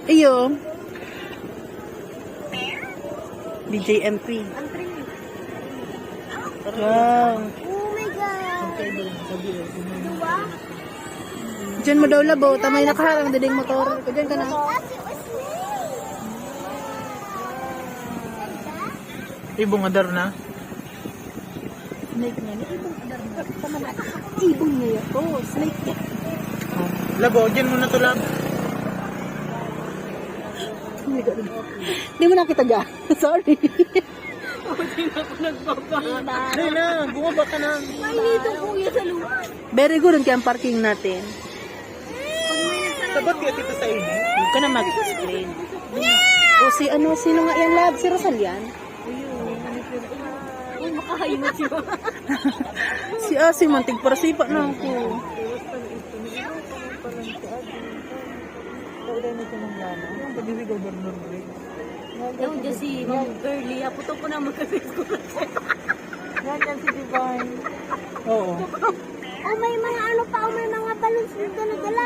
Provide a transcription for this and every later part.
Iyo. DJ MP. Wow. Oh my God. Diyan mo daw labo. Tamay nakaharang diding motor. Diyan ka na. Ibong adar na. Snake niya. Ibon niya. Oh, snake niya. Labo, dyan mo na to lang. Hindi mo nakita ga. Sorry. Hindi na, bumaba ka na. Very good ang parking natin. Sabat kaya kita sa inyo. Huwag ka na mag-explain. O sino nga yan lab? Si Rosalian? Ay, makahayot siya. Si Asi, mantig para sipa na ako. Yung dyan si Ma'am Girlie, aputo ko na magkasiko. Yan si Divine. Oo. Oh, may mga ano pa, may mga balloons na dala-dala.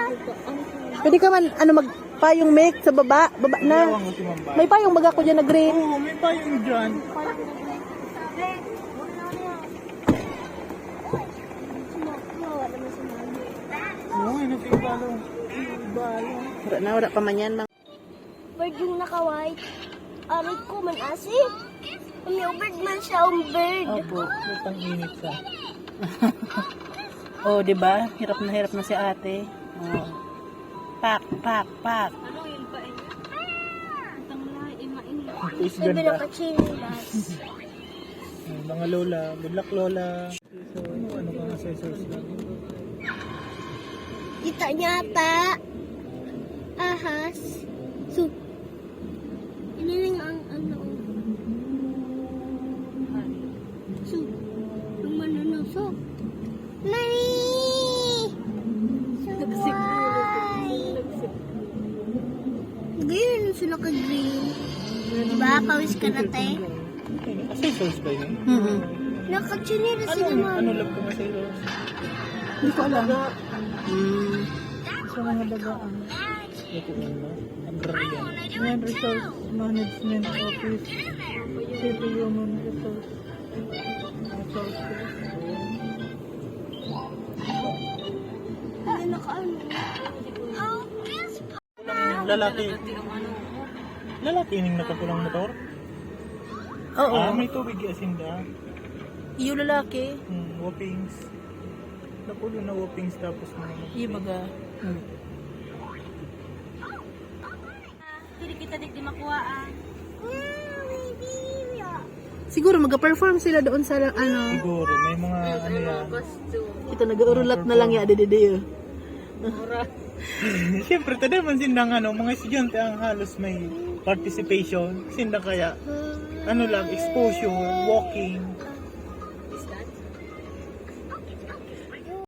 Pwede ka man, magpayong make sa baba na. Ewan ko si Mamba. May payong baga ko dyan na green. Oo, may payong dyan. Oo, ano si Ibalo? Wala pa man yan. Bird yung naka-white. Aray ko man asi. May bird man siya, bird. Opo, lutang init siya. Oh, di ba? Hirap na si ate. Oh. Pak. Ano yun pa eh? Itang lahi, mainit. Ito is Sabi ganda. na kachinilas. Mga lola, good luck lola. So, ano ka nga scissors lang? Kita niya ta. Ahas. So, iniling ang ano. So, yung manunusok. Nani! Green sila ka green. Diba? Pawis ka na tayo. Scissors ba yun? Nakachinilas Ano, sila ano mami. love ko nga scissors? Hindi ko alam. Sa mga dagaan. Ito mo. Agrarian. Human Resource Management Office. City Human Resource. Hindi nakaano. Lalaki. Lalaki yung nakapulang motor? Oo. May tubig asinda. Iyo lalaki. Whoppings. Napulo na whoppings tapos mga Iyo baga. Hindi kita di makuha ah. Siguro mag-perform sila doon sa ano. siguro. May mga ano yan. Ito nag-uurulat na lang ya dede. Siyempre, tada man sindang ano, mga estudyante ang halos may participation. Sinda kaya, ano lang, exposure, walking.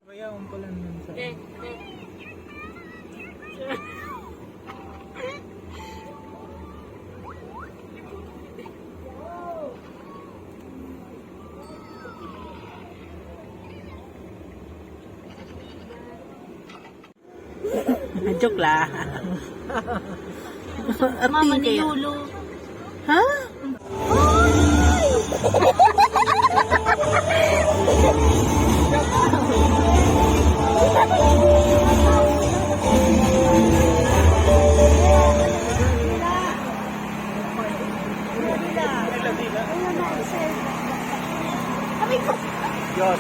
Kaya pala nun sa... Joke lang. Mama Arting ni kaya. Yulo. Ha? Sabi ko, Diyos.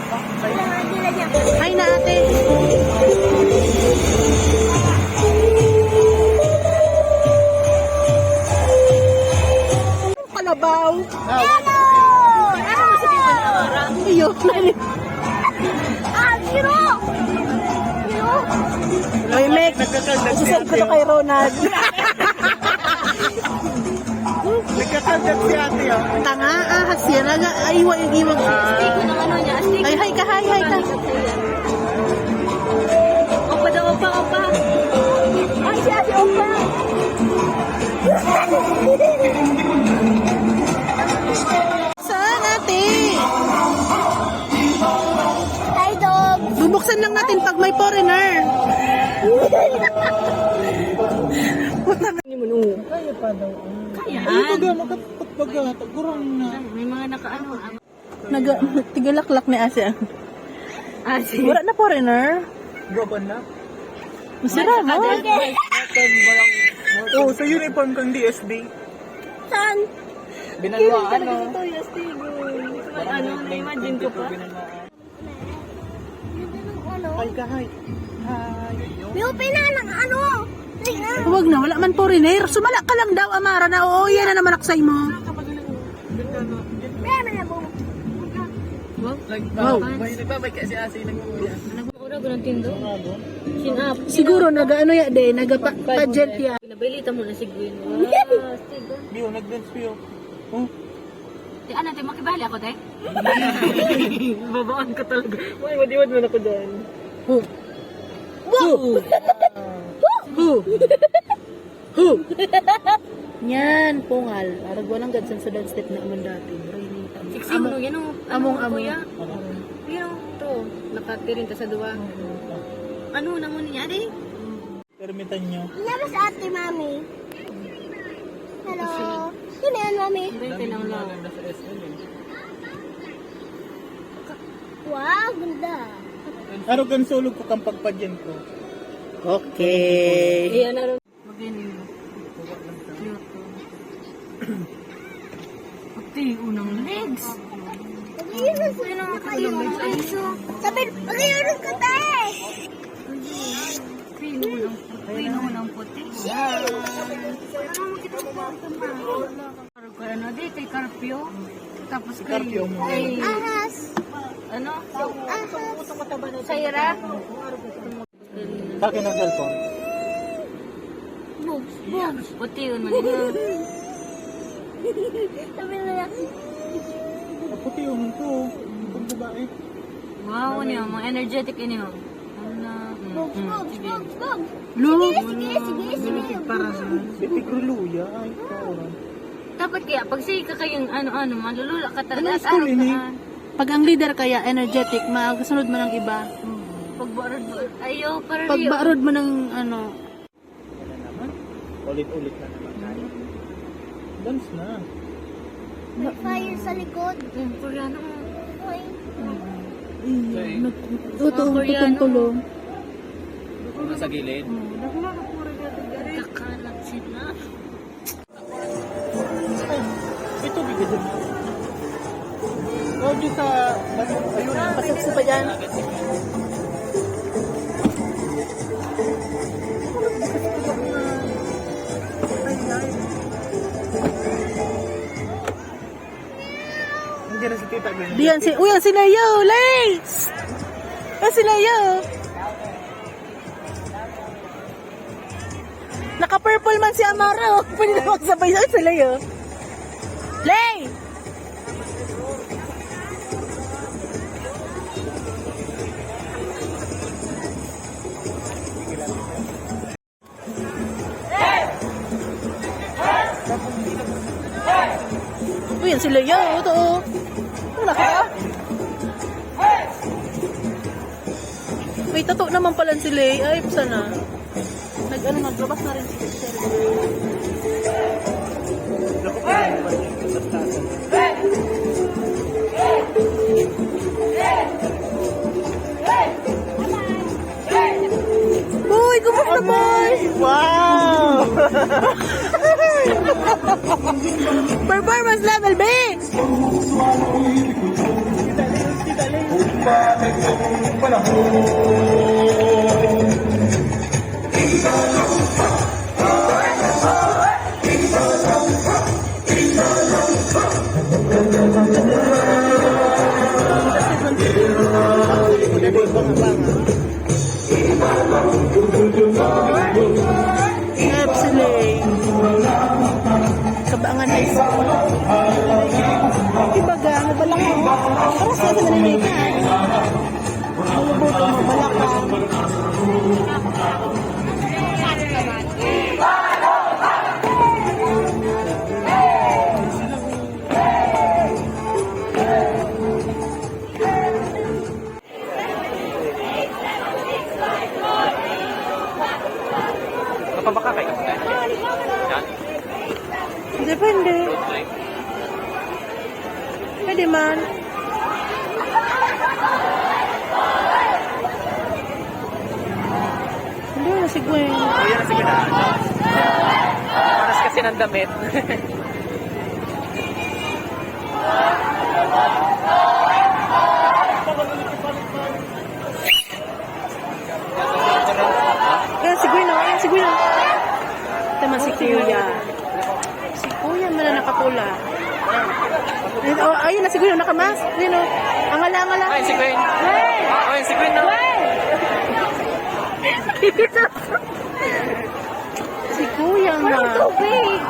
nila niya. Hi na ate. Kalabaw. Hello! Ano mo sabihin mo na orang? Iyo. Ah, Hiro! Hiro! Oy, Mek. Nagkakaldag si Susend ko ate. na kay Ronald. Nagkakaldag si ate, oh. Tanga, ahas yan. Aywa yung iwag. Stick ko ng ano niya. Stick Ay, hi ka. ko. bubuksan lang natin pag may foreigner. Kaya pa daw. Ay, baga, makapagbaga. Tagurang na. May mga nakaano. Tigalaklak ni Asya. Asi. Wala na foreigner. Gaban na. Masira mo. Oh, sa uniform kang DSD. Saan? Binalwaan, no? Ito, yes, tigo. Ano, na-imagine ko pa. Ano? Hi ka, hi. Hi. May upina ng ano? Huwag na, wala man foreigner. Sumala ka lang daw, Amara, na oo, yan na naman aksay mo. Meron na po. Wow. Nagbabay kasi Asi nag-uuya. Nag-ura ko ng tindo. Chin-up. Siguro, naga-ano ya de, naga-pageant ya. Pinabilita mo na si Gwen. Wow, tigo. Biyo, nag-dance Biyo. Oh, Di, ano, te, makibali ako, te? Babaan ka talaga. Uy, madiwad mo na ko doon. Hu. Hu. Hu. Yan, pungal. Arag walang gadsan sa dance step na amon dati. Siksi mo, yan o. Among-among. Kuya. Yan o, to. Nakatirin ta sa duwa. Ano naman niya, di? permitan nyo. Nabas ate, mami. Hello. Sino yan, mami? Bente lang lang. Nasa SM eh. Wow, ganda. Araw gan sulog ko kang pagpadyan ko. Okay. Iyan na rin. Magaling mo. Cute. Pati, unang legs. Pag-iinom ko na kayo. Pag-iinom ka tayo. Pino ng puti. Ano dito, kay Carpio. Tapos kay... Carpio mo. Kay... Ahas. Ano? Ahas. Sayra. Sa akin ang cellphone. Bugs. Bugs. Puti yun, manila. Sabi na lang. Puti yung ito. Itong babae. Wow, ano yun, mga energetic yun yun. Bugs, bugs, bugs, bugs. Lu. Sige. Para sa... Si Tigruluya. Ay, ito. Dapat kaya, pag sige ka kayong ano-ano, malulula ka talaga. Anong school ini? Pag ang leader kaya energetic, magasunod mo ng iba. Pag barod mo, ayaw, para Pag rin. barod mo ng ano, Wala naman. Ulit-ulit na naman tayo. Dance na. May fire sa likod. Koreano mo. Hoy. tutong-tulong. Sa gilid. Kakalat sila. Ito bigyan din. Huwag sa... Ayun. Pasok pa dyan. Hindi na si Tita Gwen. Diyan si, uy, si Leo, Lex! Si Leo. Naka-purple man si Amaro. Pwede na magsabay si Leo. Lay! Uy, yan si Leo. Ito, oh. Wala ka ba? May tato naman pala si Lay. Ay, sana. Naglabas na rin si Sherry. Boy, kumusta boy? Wow! Performance level, B! Absolutely. Kabangan high school. Ibaga, mabalak mo. Para sa naninay ka. Malubuto mo, balak ka. pa baka kayo? Yan. Depende. Pwede man. Hindi na si Gwen. O yan na sige na. Paras kasi ng damit. Ayan si Gwen, oh. Ayan si Gwen, oh. Tama si Kuya. Si Kuya man na nakapula. Ayun, oh, ayun na si Gwen, oh, nakamas. Ayun, oh. Angala. Ay, si Gwen. Hey! Ay, si Gwen na. Si Kuya nga. Tubig.